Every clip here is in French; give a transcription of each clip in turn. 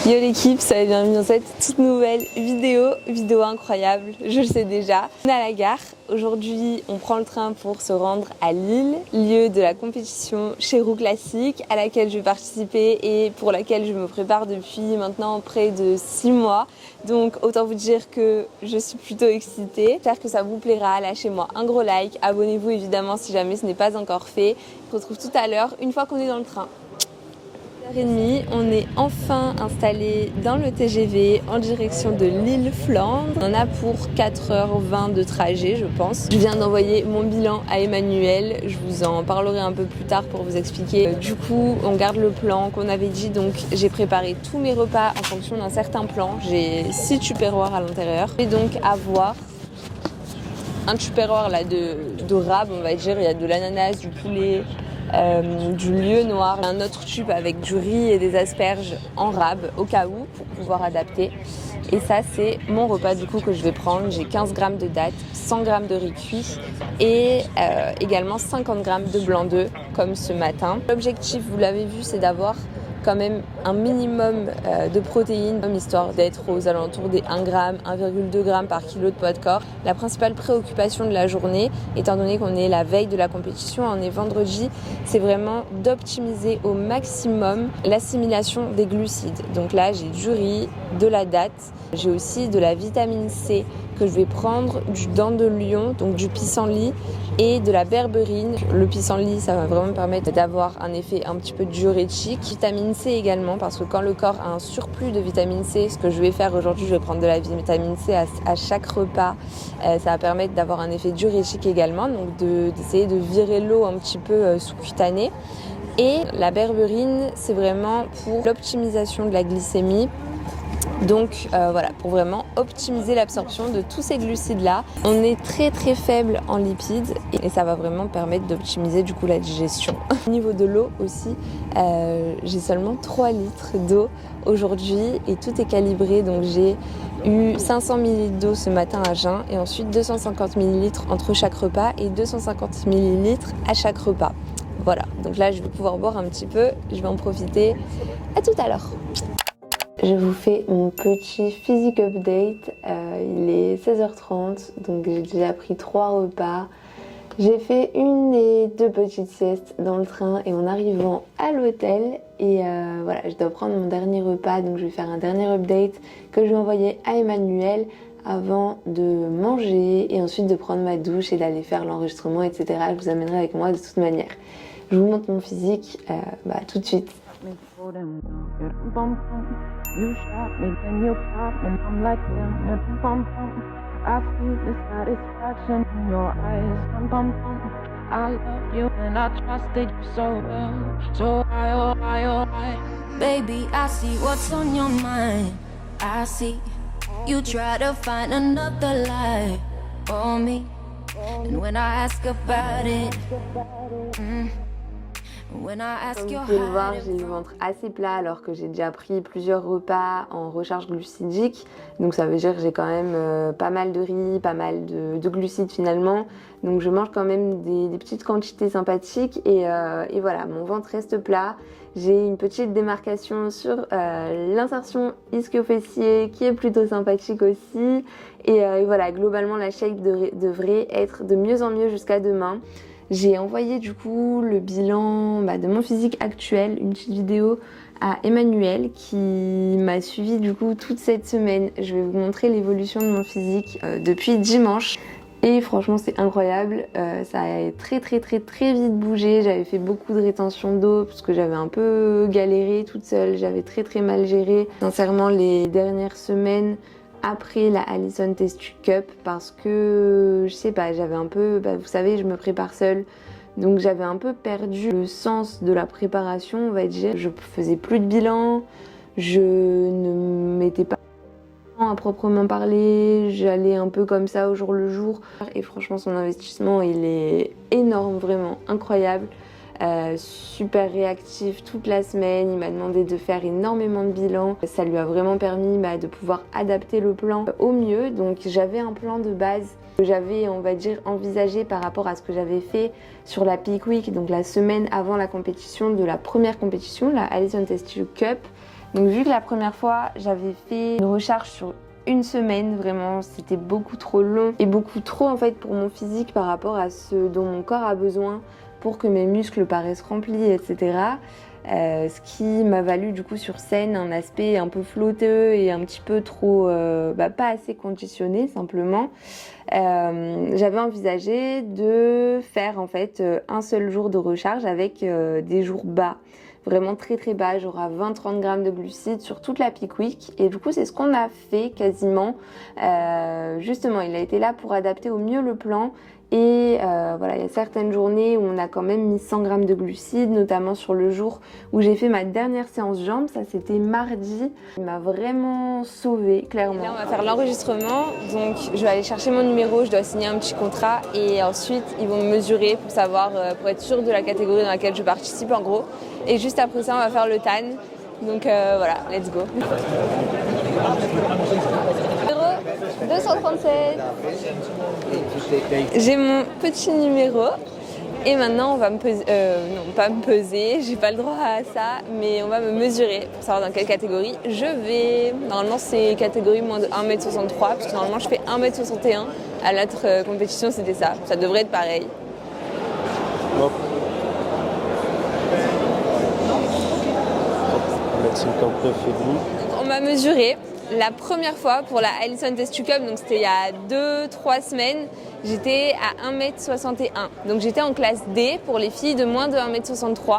Yo l'équipe, ça va, bienvenue dans cette toute nouvelle vidéo incroyable, je le sais déjà. On est à la gare, aujourd'hui on prend le train pour se rendre à Lille, lieu de la compétition Chéroux Classique à laquelle je vais participer et pour laquelle je me prépare depuis maintenant près de 6 mois. Donc autant vous dire que je suis plutôt excitée, j'espère que ça vous plaira, lâchez-moi un gros like, abonnez-vous évidemment si jamais ce n'est pas encore fait. On se retrouve tout à l'heure une fois qu'on est dans le train. 8h30, on est enfin installé dans le TGV en direction de Lille-Flandre. On en a pour 4h20 de trajet, je pense. Je viens d'envoyer mon bilan à Emmanuel. Je vous en parlerai un peu plus tard pour vous expliquer. Du coup, on garde le plan qu'on avait dit. Donc, j'ai préparé tous mes repas en fonction d'un certain plan. J'ai 6 tupperwares à l'intérieur. Et donc, avoir un tupperware là de rab, on va dire. Il y a de l'ananas, du poulet, du lieu noir, un autre tube avec du riz et des asperges en rab au cas où pour pouvoir adapter. Et ça c'est mon repas du coup que je vais prendre. J'ai 15 g de dattes, 100 g de riz cuit et également 50 g de blanc d'œuf comme ce matin. L'objectif, vous l'avez vu, c'est d'avoir quand même un minimum de protéines, histoire d'être aux alentours des 1 g, 1,2 g par kilo de poids de corps. La principale préoccupation de la journée, étant donné qu'on est la veille de la compétition, on est vendredi, c'est vraiment d'optimiser au maximum l'assimilation des glucides. Donc là, j'ai du riz, de la date, j'ai aussi de la vitamine C que je vais prendre, du dent de lion, donc du pissenlit et de la berberine. Le pissenlit, ça va vraiment me permettre d'avoir un effet un petit peu diurétique. Vitamine C également, parce que quand le corps a un surplus de vitamine C, ce que je vais faire aujourd'hui, je vais prendre de la vitamine C à chaque repas. Ça va permettre d'avoir un effet diurétique également, donc d'essayer de virer l'eau un petit peu sous-cutanée. Et la berberine, c'est vraiment pour l'optimisation de la glycémie. Donc voilà, pour vraiment optimiser l'absorption de tous ces glucides-là. On est très très faible en lipides et ça va vraiment permettre d'optimiser du coup la digestion. Au niveau de l'eau aussi, j'ai seulement 3 litres d'eau aujourd'hui et tout est calibré. Donc j'ai eu 500 ml d'eau ce matin à jeun et ensuite 250 ml entre chaque repas et 250 ml à chaque repas. Voilà, donc là je vais pouvoir boire un petit peu, je vais en profiter. À tout à l'heure. Je vous fais mon petit physique update, il est 16h30, donc j'ai déjà pris 3 repas. J'ai fait 1 et 2 petites siestes dans le train et en arrivant à l'hôtel. Et voilà, je dois prendre mon dernier repas, donc je vais faire un dernier update que je vais envoyer à Emmanuel avant de manger et ensuite de prendre ma douche et d'aller faire l'enregistrement, etc. Je vous amènerai avec moi de toute manière. Je vous montre mon physique tout de suite. You shot me, then you pop, and I'm like, damn, bum, bum. I see the satisfaction in your eyes, bum, bum. I love you and I trusted you so well, so I. Baby, I see what's on your mind. I see you try to find another lie for me, and when I ask about it, Comme vous pouvez le voir, j'ai le ventre assez plat alors que j'ai déjà pris plusieurs repas en recharge glucidique. Donc ça veut dire que j'ai quand même pas mal de riz, pas mal de glucides finalement. Donc je mange quand même des petites quantités sympathiques et voilà, mon ventre reste plat. J'ai une petite démarcation sur l'insertion ischio-fessier qui est plutôt sympathique aussi. Et voilà, globalement la shape devrait être de mieux en mieux jusqu'à demain. J'ai envoyé du coup le bilan de mon physique actuel, une petite vidéo à Emmanuel qui m'a suivi du coup toute cette semaine. Je vais vous montrer l'évolution de mon physique depuis dimanche. Et franchement c'est incroyable, ça a très vite bougé. J'avais fait beaucoup de rétention d'eau parce que j'avais un peu galéré toute seule, j'avais très mal géré. Sincèrement les dernières semaines après la Allison Test Cup parce que je sais pas, j'avais un peu, vous savez, je me prépare seule, donc j'avais un peu perdu le sens de la préparation, on va dire. Je faisais plus de bilan, je ne mettais pas à proprement parler, j'allais un peu comme ça au jour le jour et franchement son investissement il est énorme, vraiment incroyable. Super réactif toute la semaine, il m'a demandé de faire énormément de bilans. Ça lui a vraiment permis de pouvoir adapter le plan au mieux. Donc j'avais un plan de base que j'avais, on va dire, envisagé par rapport à ce que j'avais fait sur la Peak Week, donc la semaine avant la compétition de la première compétition, la Allison Test Cup. Donc vu que la première fois j'avais fait une recharge sur une semaine, vraiment c'était beaucoup trop long et beaucoup trop en fait pour mon physique par rapport à ce dont mon corps a besoin pour que mes muscles paraissent remplis, etc. Ce qui m'a valu du coup sur scène un aspect un peu flotteux et un petit peu trop pas assez conditionné simplement. J'avais envisagé de faire en fait un seul jour de recharge avec des jours bas, vraiment très très bas, genre à 20-30 grammes de glucides sur toute la peak week. Et du coup c'est ce qu'on a fait quasiment. Justement il a été là pour adapter au mieux le plan. Et voilà, il y a certaines journées où on a quand même mis 100 grammes de glucides, notamment sur le jour où j'ai fait ma dernière séance jambes, ça c'était mardi. Il m'a vraiment sauvée, clairement. Là on va faire l'enregistrement, donc je vais aller chercher mon numéro, je dois signer un petit contrat et ensuite ils vont me mesurer pour savoir, pour être sûr de la catégorie dans laquelle je participe en gros. Et juste après ça on va faire le TAN, donc voilà, let's go. 237. J'ai mon petit numéro et maintenant on va me peser, non pas me peser, j'ai pas le droit à ça, mais on va me mesurer pour savoir dans quelle catégorie je vais. Normalement c'est catégorie moins de 1m63 parce que normalement je fais 1m61, à l'autre compétition c'était ça, ça devrait être pareil. Hop. On m'a mesuré. La première fois pour la Allison Test to Cup, donc c'était il y a 2-3 semaines, j'étais à 1m61. Donc j'étais en classe D pour les filles de moins de 1m63.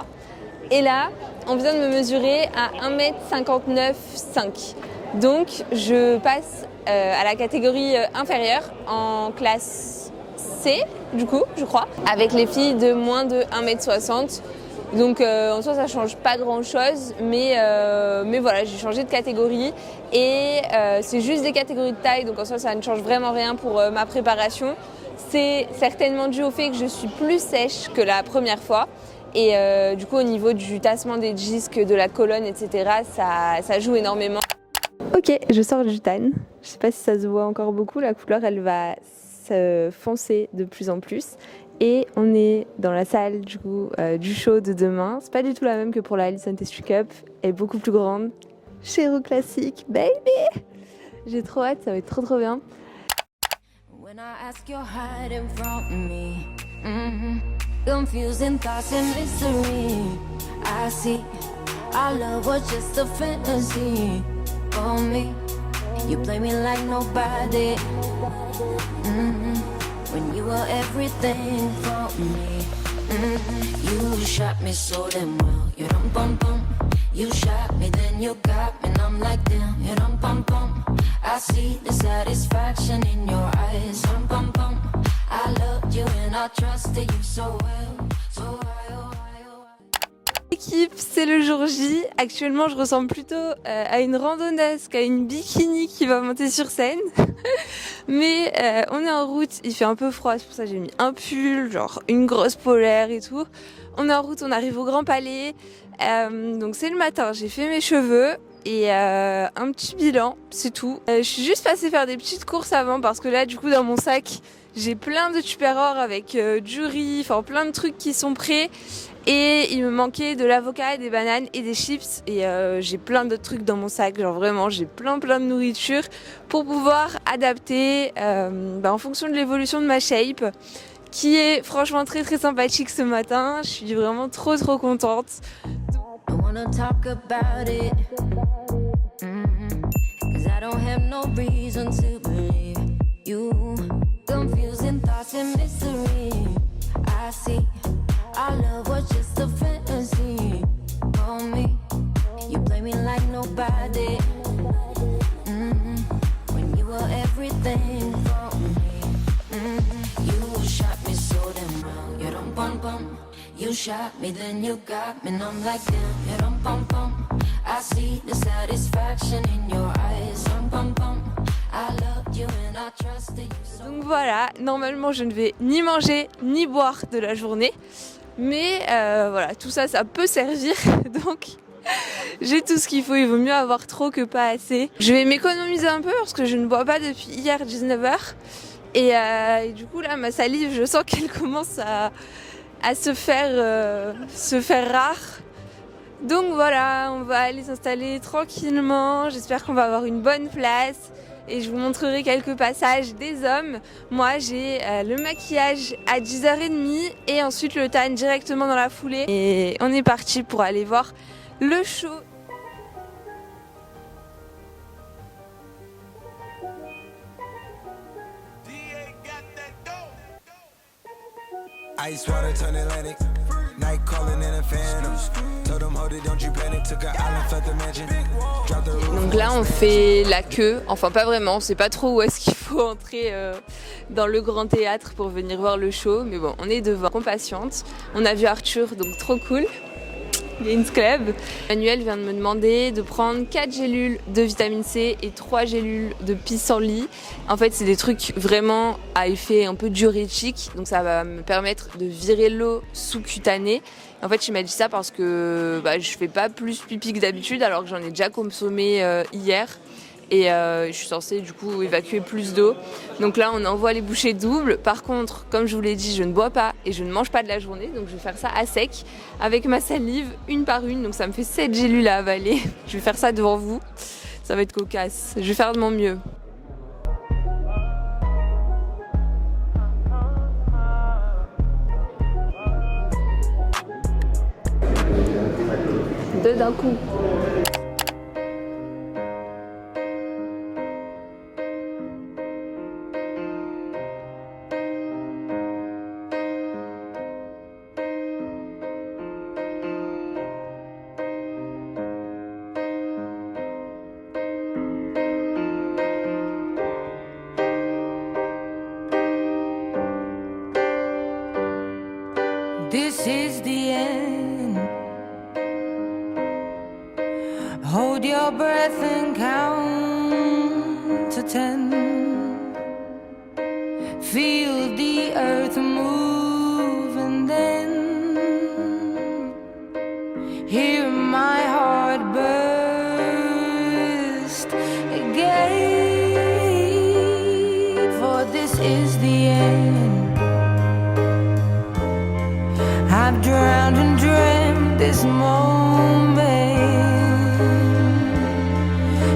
Et là, on vient de me mesurer à 1m59,5. Donc je passe à la catégorie inférieure en classe C, du coup, je crois, avec les filles de moins de 1m60. Donc en soi ça change pas grand chose, mais voilà, j'ai changé de catégorie et c'est juste des catégories de taille, donc en soi ça ne change vraiment rien pour ma préparation. C'est certainement dû au fait que je suis plus sèche que la première fois et du coup au niveau du tassement des disques, de la colonne, etc. ça joue énormément. Ok, je sors du tan, je sais pas si ça se voit encore beaucoup, la couleur elle va se foncer de plus en plus. Et on est dans la salle du coup du show de demain. C'est pas du tout la même que pour la Allison Test to Cup. Elle est beaucoup plus grande. Chez Roux Classique, baby! J'ai trop hâte, ça va être trop trop bien. When I ask you're hiding from me, confusing thoughts and mystery. I see our love was just a fantasy for me. You play me like nobody. When you were everything for me, you shot me so damn well. You dum bum bum. You shot me, then you got me, and I'm like damn. You dum bum bum. I see the satisfaction in your eyes. Dum bum bum. I loved you and I trusted you so well. So why, oh why, oh why. Équipe, c'est le jour J. Actuellement, je ressemble plutôt à une randonneuse qu'à une bikini qui va monter sur scène. Mais on est en route, il fait un peu froid, c'est pour ça que j'ai mis un pull, genre une grosse polaire et tout. On est en route, on arrive au Grand Palais. Donc c'est le matin, j'ai fait mes cheveux et un petit bilan, c'est tout. Je suis juste passée faire des petites courses avant parce que là, du coup, dans mon sac, j'ai plein de tupperwares avec du riz, enfin plein de trucs qui sont prêts. Et il me manquait de l'avocat, des bananes et des chips. Et j'ai plein d'autres trucs dans mon sac. Genre vraiment, j'ai plein de nourriture pour pouvoir adapter en fonction de l'évolution de ma shape. Qui est franchement très très sympathique ce matin. Je suis vraiment trop contente. Our love was just a fantasy for me. You play me like nobody. When you were everything for me. You shot me so damn well. You dum bum bum. You shot me, then you got me, and I'm like damn. You dum bum bum. I see the satisfaction in your eyes. Dum bum bum. I loved you and I trusted you so. Donc voilà, normalement je ne vais ni manger ni boire de la journée. Mais voilà, tout ça, ça peut servir, donc j'ai tout ce qu'il faut, il vaut mieux avoir trop que pas assez. Je vais m'économiser un peu parce que je ne bois pas depuis hier 19h. Et du coup là, ma salive, je sens qu'elle commence à se faire rare. Donc voilà, on va aller s'installer tranquillement. J'espère qu'on va avoir une bonne place. Et je vous montrerai quelques passages des hommes. Moi, j'ai le maquillage à 10h30 et ensuite le tan directement dans la foulée. Et on est parti pour aller voir le show. Ice water turn Atlantic. Night calling in a phantom. Told them hold it, don't you panic. Took an island, felt the mansion. Drop the roof. Donc là on fait la queue, enfin pas vraiment, on sait pas trop où est-ce qu'il faut entrer dans le grand théâtre pour venir voir le show, mais bon on est devant, on patiente. On a vu Arthur, donc trop cool. Gains Club. Manuel vient de me demander de prendre 4 gélules de vitamine C et 3 gélules de pissenlit. En fait, c'est des trucs vraiment à effet un peu diurétique, donc ça va me permettre de virer l'eau sous-cutanée. En fait, il m'a dit ça parce que je fais pas plus pipi que d'habitude, alors que j'en ai déjà consommé hier. Et je suis censée du coup évacuer plus d'eau. Donc là on envoie les bouchées doubles. Par contre, comme je vous l'ai dit, je ne bois pas et je ne mange pas de la journée. Donc je vais faire ça à sec avec ma salive, une par une. Donc ça me fait 7 gélules à avaler. Je vais faire ça devant vous. Ça va être cocasse. Je vais faire de mon mieux. Deux d'un coup. This is the end. Hold your breath and count to 10. Feel the earth move and then hear my heart burst again. For this is the end. I've drowned and dreamt this moment,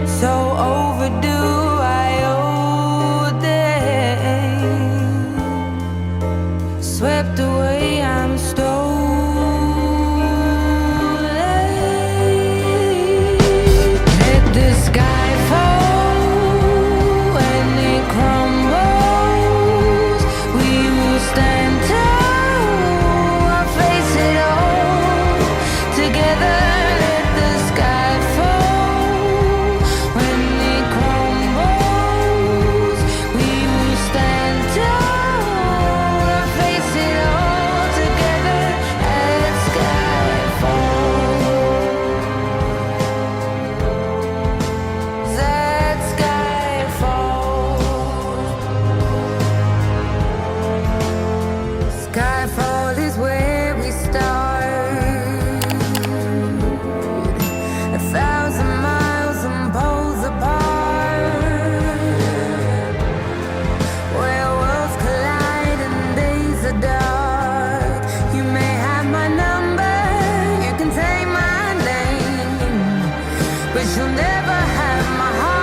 so overdue I owe them. Swept away, I'm stolen. Let the sky fall when it crumbles. We will stand tall. Skyfall is where we start, 1,000 miles and poles apart, where worlds collide and days are dark. You may have my number, you can take my name, but you'll never have my heart.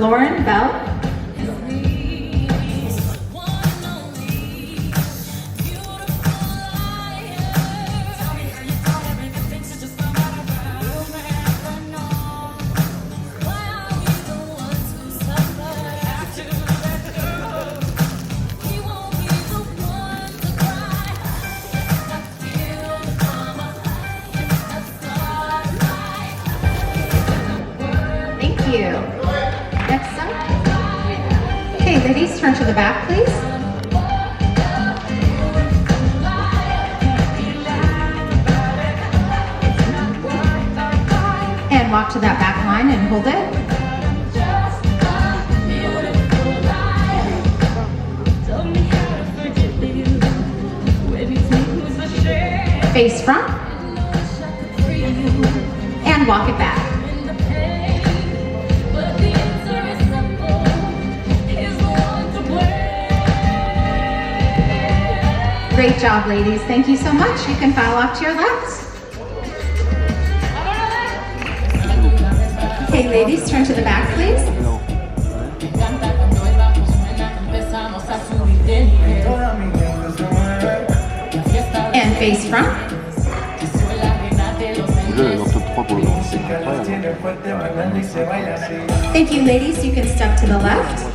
Lauren Bell. ladies, turn to the back, please. And walk to that back line and hold it. Face front. And walk it back. Great job, ladies. Thank you so much. You can file off to your left. Okay, ladies, turn to the back, please. And face front. Thank you, ladies. You can step to the left.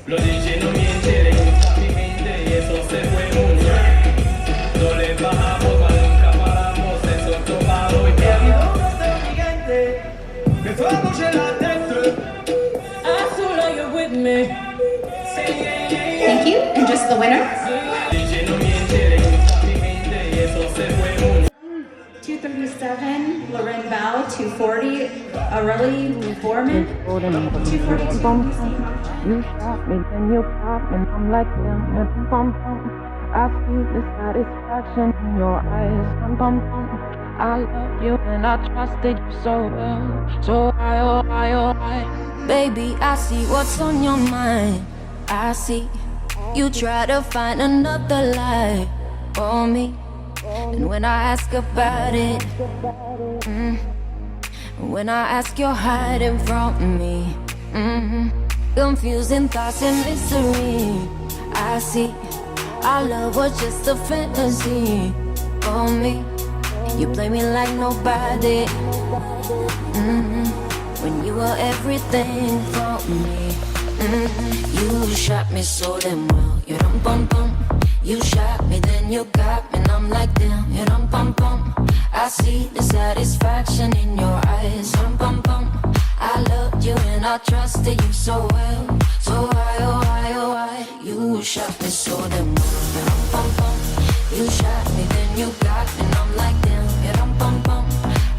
Lo dice no miente, le gusta mi mente y eso se fue muy bien. No le bajamos, nunca paramos, eso tomado y piano. Que toda noche la tête. I feel like you're with me. Thank you. And just the winner. Dice no miente, le gusta mi mente y eso se fue muy bien. 237, Lauren Bao, 240, Aurelie Foreman, 242. You shot me, then you pop me, I'm like damn, and bum bum. I see the satisfaction in your eyes, bum bum bum. I love you and I trusted you so well, so why oh why oh why? Baby, I see what's on your mind. I see you try to find another lie for me. And when I ask about it, when I ask, you're hiding from me. Confusing thoughts and mystery. I see our love was just a fantasy for me. You play me like nobody. When you were everything for me. You shot me so damn well. You dum bum bum. You shot me, then you got me, and I'm like damn. You dum bum bum. I see the satisfaction in your eyes. Dum bum bum. I loved you and I trusted you so well. So why, oh why, oh why? You shot me so damn well. You dum bum bum. You shot me, then you got me, and I'm like damn. You dum bum bum.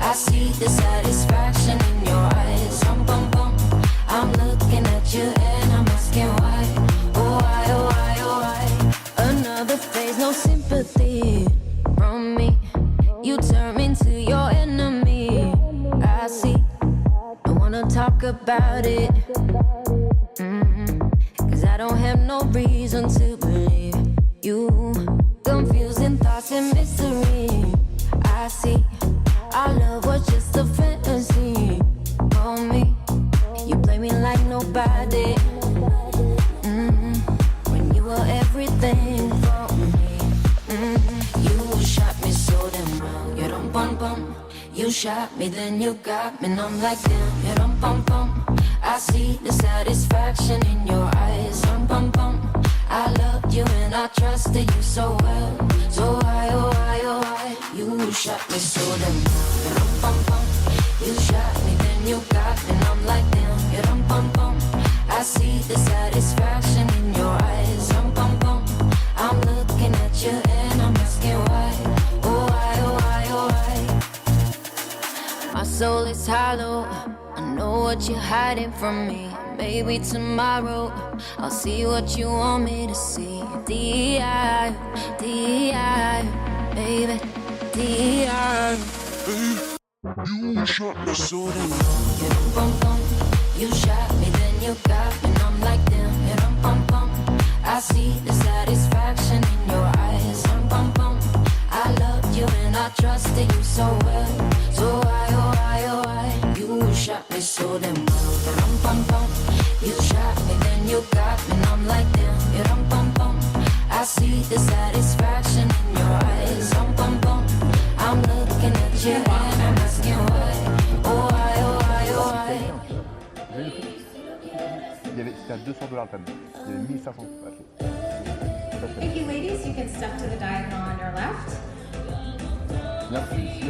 I see the satisfaction in your eyes. Dum bum bum. I'm looking at you and I'm asking why. Oh why, oh why, oh why? Another phase, no sympathy from me. You turn me into your enemy. I see. I wanna talk about it. Cause I don't have no reason to believe you. Confusing thoughts and mystery. I see. Our love was just a fantasy for me. You play me like nobody. When you were everything for me. You shot me so damn well. You dum bum bum. You shot me, then you got me, and I'm like damn. You dum bum bum. I see the satisfaction in your eyes. Dum bum bum. I loved you and I trusted you so well. So why, oh why, oh why? You shot me so damn well. You dum bum bum. You shot me, then you got me, and I'm like damn. You dum bum bum. I see the satisfaction in your eyes. Dum bum bum. I'm looking at you and I'm asking why. Oh why, oh why, oh why? My soul is hollow. I know what you're hiding from me. Maybe tomorrow I'll see what you want me to see. D.I., D.I., baby, D.I. You shot me so damn You dum bum bum. You shot me, then you got me, and I'm like damn. You dum bum bum. I see the satisfaction in your eyes. Dum bum bum. I loved you and I trusted you so well. So why, oh why, oh why? You shot me so damn well. You dum bum bum. You shot me, then you got me, and I'm like damn. You dum bum bum. I see the satisfaction in your eyes. Dum bum bum. I'm looking at you and I'm asking why. Oh why, oh why, oh why? C'était à $200 le thème. Il y avait 1500. Thank you, ladies. You can step to the diagonal on your left. Merci.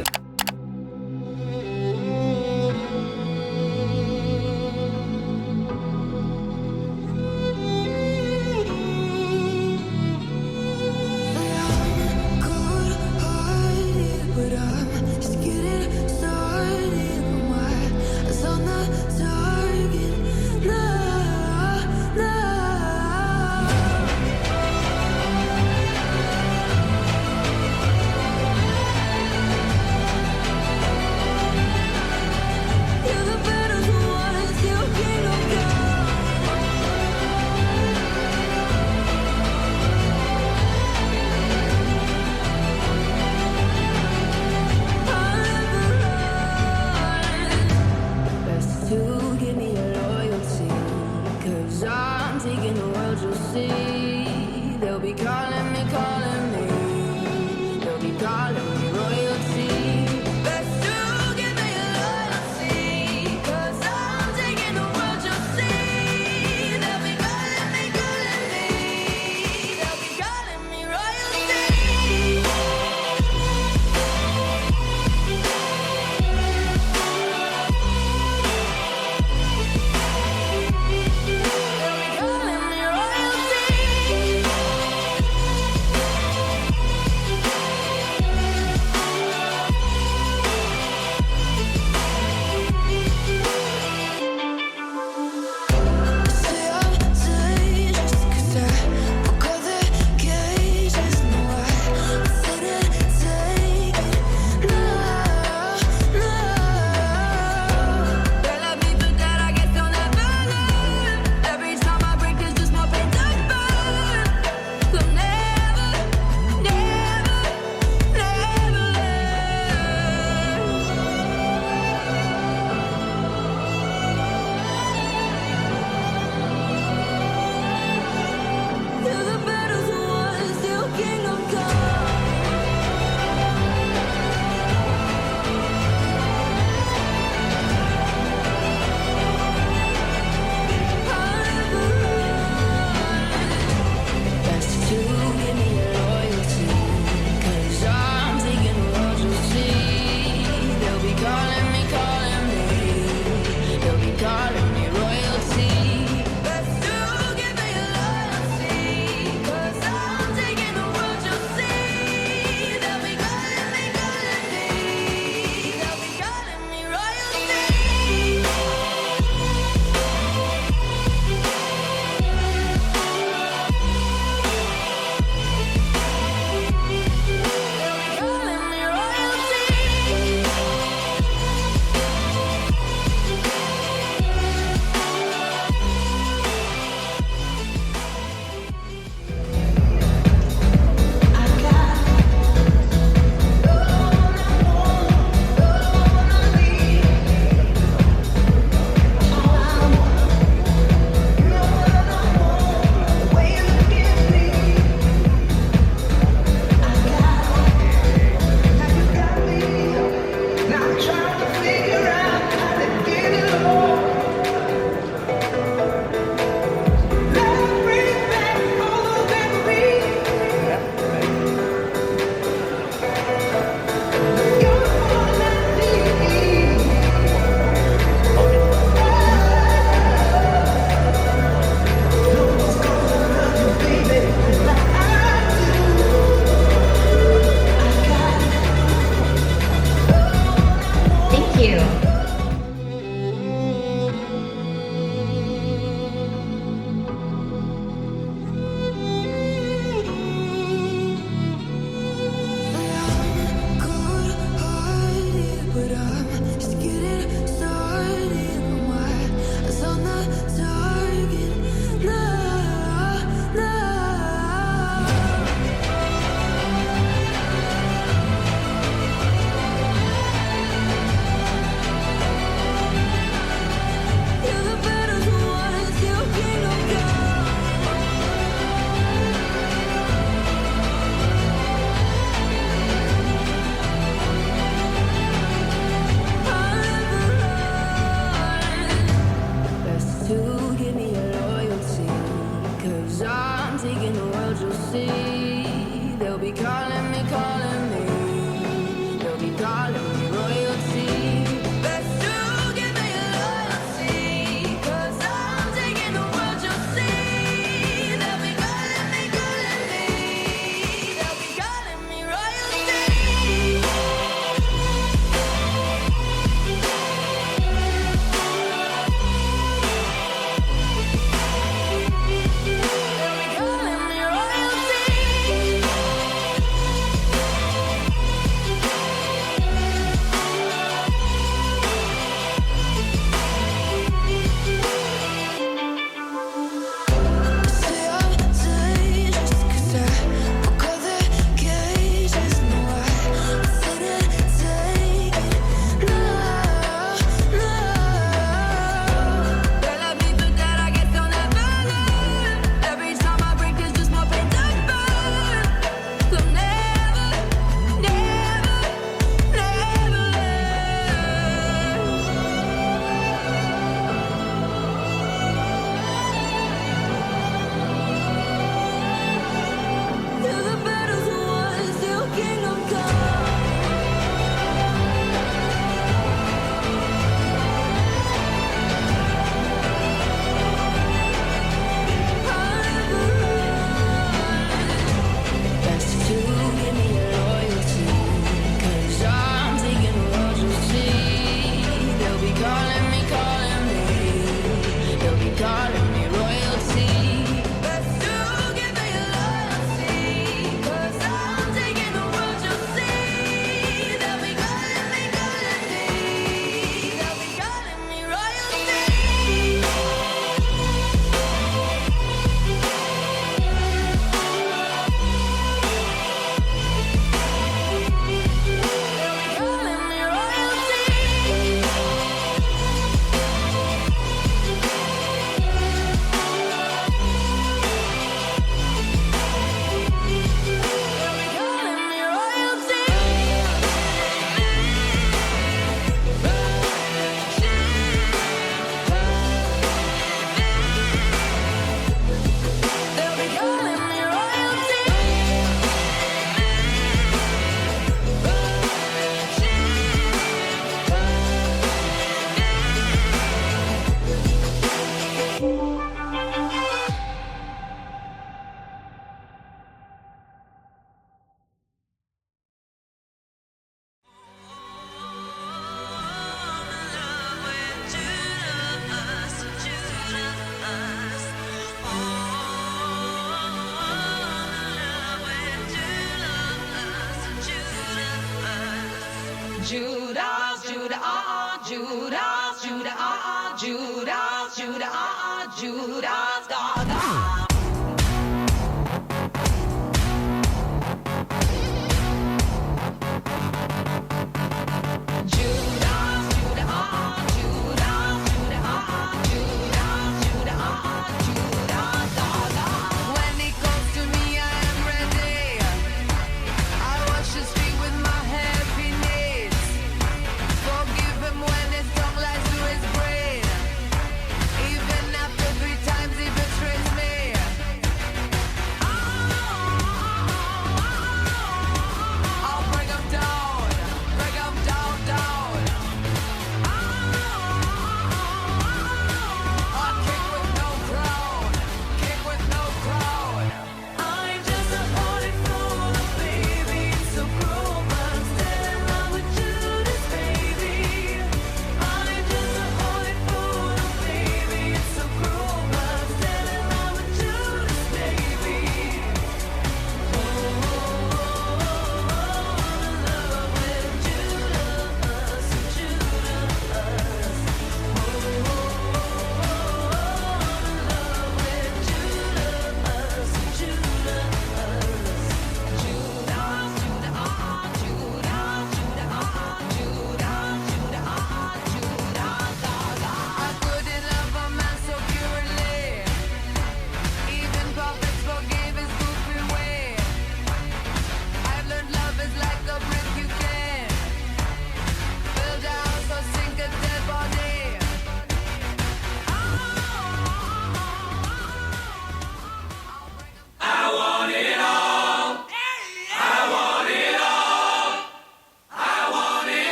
Judas, Judas, Judas, Judas, Judas, Judas, Judas, Gaga.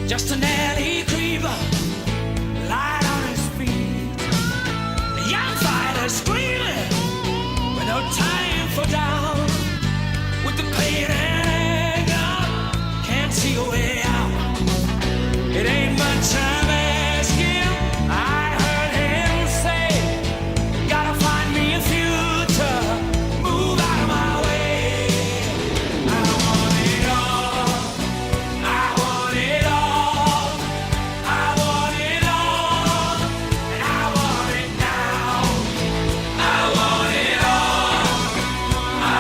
Just an alley creeper, light on his feet. A young fighter screaming with no time for down. With the pain and anger, can't see a way out. It ain't much I'm asking. I heard him say, gotta find me a future, move out of my way. I want it all. I want it all. I want it all. And I want it now. I want it all. I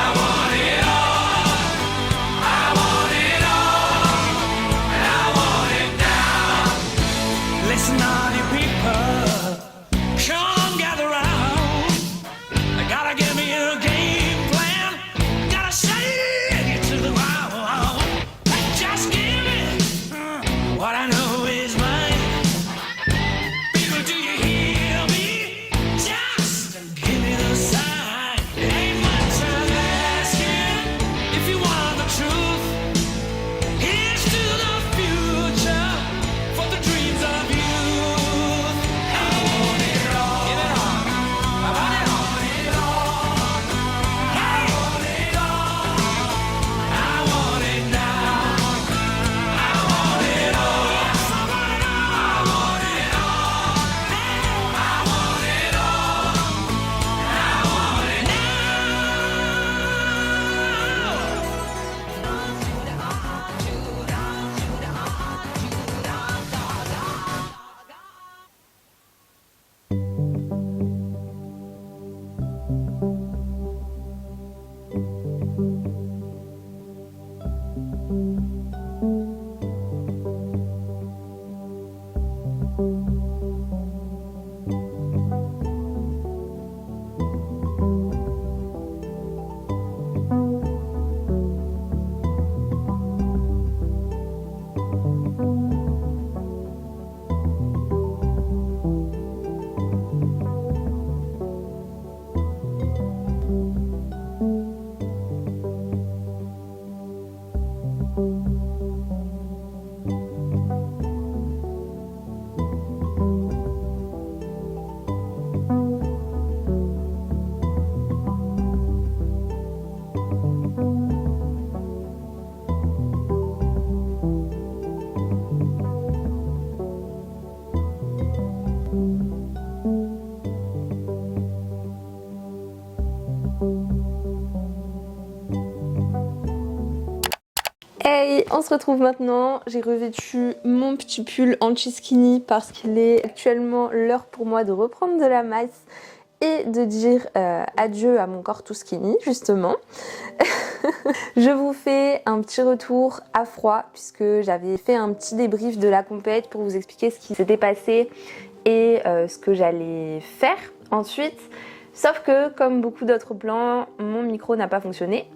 on se retrouve maintenant. J'ai revêtu mon petit pull anti-skinny parce qu'il est actuellement l'heure pour moi de reprendre de la masse et de dire adieu à mon corps tout skinny justement. Je vous fais un petit retour à froid puisque j'avais fait un petit débrief de la compète pour vous expliquer ce qui s'était passé et ce que j'allais faire ensuite. Sauf que comme beaucoup d'autres plans, mon micro n'a pas fonctionné.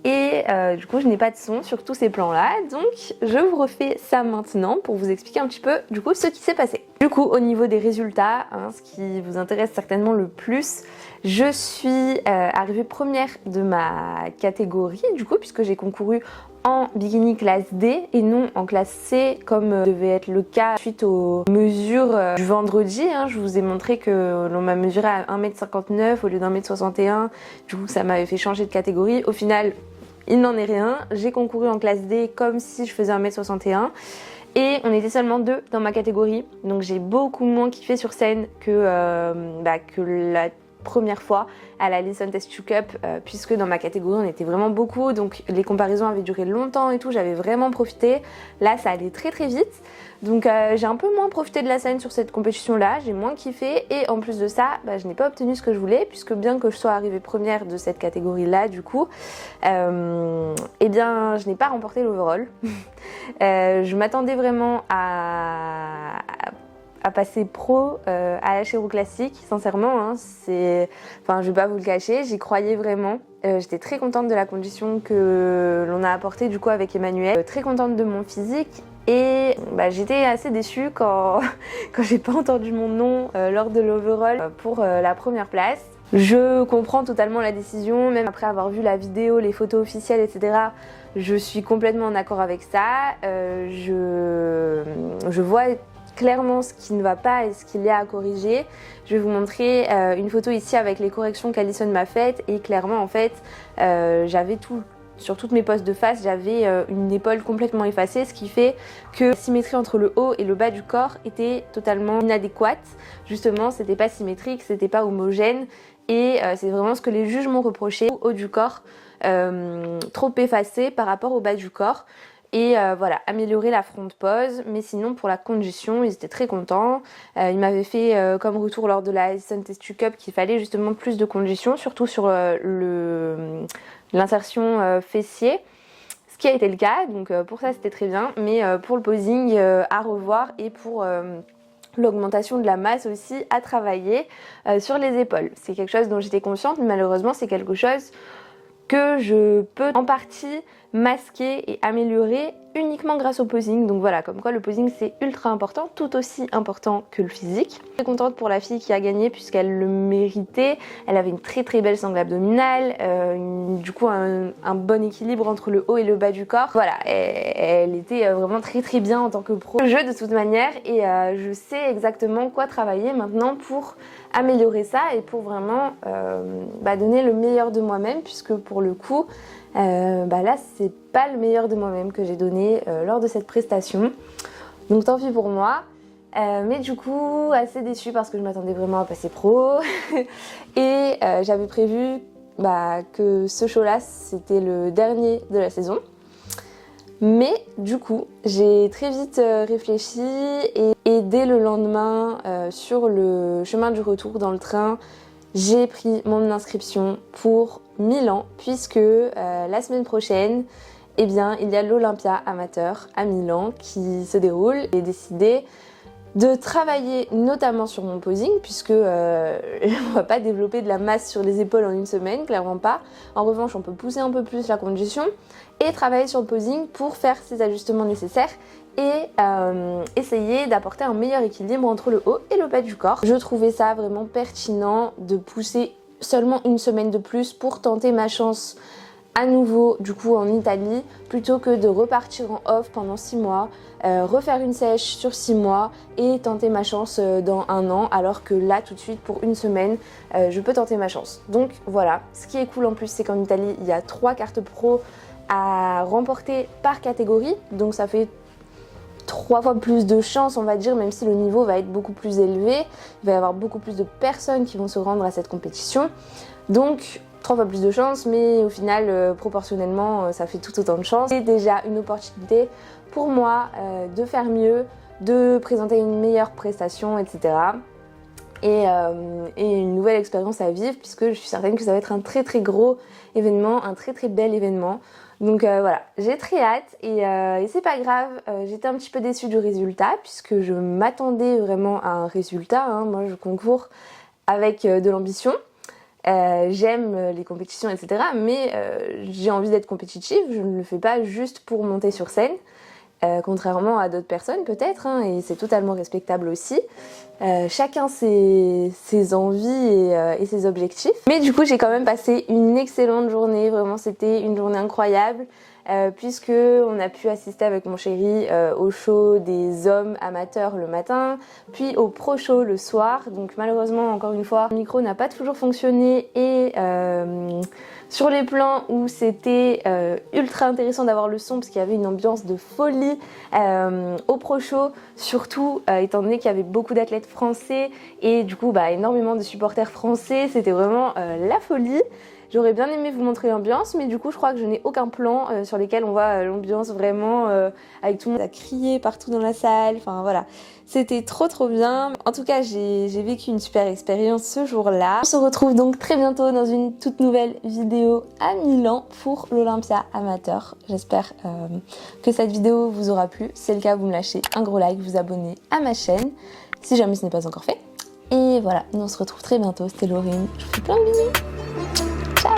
Et du coup je n'ai pas de son sur tous ces plans là, donc je vous refais ça maintenant pour vous expliquer un petit peu du coup ce qui s'est passé. Du coup au niveau des résultats, ce qui vous intéresse certainement le plus, je suis arrivée première de ma catégorie du coup puisque j'ai concouru en bikini classe D et non en classe C comme devait être le cas suite aux mesures du vendredi. Je vous ai montré que l'on m'a mesuré à 1m59 au lieu d'1m61, du coup ça m'avait fait changer de catégorie. Au final il n'en est rien, j'ai concouru en classe D comme si je faisais 1m61 et on était seulement 2 dans ma catégorie, donc j'ai beaucoup moins kiffé sur scène que la première fois à la Listen Test You Cup puisque dans ma catégorie on était vraiment beaucoup, donc les comparaisons avaient duré longtemps et tout, j'avais vraiment profité. Là ça allait très très vite, donc j'ai un peu moins profité de la scène sur cette compétition là, j'ai moins kiffé et en plus de ça je n'ai pas obtenu ce que je voulais puisque bien que je sois arrivée première de cette catégorie là du coup eh bien je n'ai pas remporté l'overall. Je m'attendais vraiment à passer pro à la Chéroux Classique, sincèrement, je vais pas vous le cacher, j'y croyais vraiment. J'étais très contente de la condition que l'on a apportée du coup avec Emmanuel, très contente de mon physique et j'étais assez déçue quand j'ai pas entendu mon nom lors de l'overall pour la première place. Je comprends totalement la décision, même après avoir vu la vidéo, les photos officielles, etc. Je suis complètement en accord avec ça. Je vois clairement ce qui ne va pas et ce qu'il y a à corriger. Je vais vous montrer une photo ici avec les corrections qu'Alison m'a faites et clairement en fait j'avais tout. Sur toutes mes poses de face, j'avais une épaule complètement effacée, ce qui fait que la symétrie entre le haut et le bas du corps était totalement inadéquate. Justement, c'était pas symétrique, c'était pas homogène et c'est vraiment ce que les juges m'ont reproché. Le haut du corps trop effacé par rapport au bas du corps. Et voilà, améliorer la front pose, mais sinon pour la condition, ils étaient très contents. Ils m'avaient fait comme retour lors de la Listen Test You Cup qu'il fallait justement plus de conditions, surtout sur l'insertion fessier, ce qui a été le cas, donc pour ça c'était très bien, mais pour le posing à revoir et pour l'augmentation de la masse aussi à travailler sur les épaules. C'est quelque chose dont j'étais consciente, mais malheureusement c'est quelque chose que je peux en partie masquer et améliorer uniquement grâce au posing. Donc voilà, comme quoi le posing c'est ultra important, tout aussi important que le physique. Je suis très contente pour la fille qui a gagné puisqu'elle le méritait. Elle avait une très très belle sangle abdominale, du coup un bon équilibre entre le haut et le bas du corps. Voilà, elle était vraiment très très bien en tant que pro. Le jeu de toute manière et je sais exactement quoi travailler maintenant pour améliorer ça et pour vraiment donner le meilleur de moi-même puisque pour le coup là c'est pas le meilleur de moi-même que j'ai donné lors de cette prestation, donc tant pis pour moi, mais du coup assez déçue parce que je m'attendais vraiment à passer pro et j'avais prévu que ce show là c'était le dernier de la saison, mais du coup j'ai très vite réfléchi et dès le lendemain sur le chemin du retour dans le train j'ai pris mon inscription pour Milan puisque la semaine prochaine il y a l'Olympia amateur à Milan qui se déroule. J'ai décidé de travailler notamment sur mon posing puisque on va pas développer de la masse sur les épaules en une semaine, clairement pas. En revanche on peut pousser un peu plus la condition et travailler sur le posing pour faire ces ajustements nécessaires et essayer d'apporter un meilleur équilibre entre le haut et le bas du corps. Je trouvais ça vraiment pertinent de pousser seulement une semaine de plus pour tenter ma chance à nouveau du coup en Italie plutôt que de repartir en off pendant 6 mois, refaire une sèche sur 6 mois et tenter ma chance dans 1 an, alors que là tout de suite pour une semaine je peux tenter ma chance. Donc voilà, ce qui est cool en plus c'est qu'en Italie il y a 3 cartes pro à remporter par catégorie, donc ça fait 3 fois plus de chances on va dire, même si le niveau va être beaucoup plus élevé, il va y avoir beaucoup plus de personnes qui vont se rendre à cette compétition. Donc 3 fois plus de chance, mais au final, proportionnellement, ça fait tout autant de chance. C'est déjà une opportunité pour moi de faire mieux, de présenter une meilleure prestation, etc. Et une nouvelle expérience à vivre, puisque je suis certaine que ça va être un très très gros événement, un très très bel événement. Donc voilà, j'ai très hâte et c'est pas grave, j'étais un petit peu déçue du résultat puisque je m'attendais vraiment à un résultat, hein. Moi je concours avec de l'ambition, j'aime les compétitions etc. Mais j'ai envie d'être compétitive, je ne le fais pas juste pour monter sur scène. Contrairement à d'autres personnes peut-être, hein, et c'est totalement respectable aussi. Chacun ses envies et ses objectifs. Mais du coup j'ai quand même passé une excellente journée, vraiment c'était une journée incroyable. Puisque on a pu assister avec mon chéri au show des hommes amateurs le matin, puis au pro show le soir. Donc malheureusement encore une fois le micro n'a pas toujours fonctionné et sur les plans où c'était ultra intéressant d'avoir le son parce qu'il y avait une ambiance de folie au pro show, surtout étant donné qu'il y avait beaucoup d'athlètes français et du coup énormément de supporters français, c'était vraiment la folie. J'aurais bien aimé vous montrer l'ambiance, mais du coup je crois que je n'ai aucun plan sur lesquels on voit l'ambiance vraiment avec tout le monde à crier partout dans la salle, enfin voilà. C'était trop bien. En tout cas j'ai vécu une super expérience ce jour-là. On se retrouve donc très bientôt dans une toute nouvelle vidéo à Milan pour l'Olympia amateur. J'espère que cette vidéo vous aura plu. Si c'est le cas, vous me lâchez un gros like, vous abonnez à ma chaîne si jamais ce n'est pas encore fait. Et voilà, nous on se retrouve très bientôt. C'était Laurine, je vous fais plein de bisous. Ciao.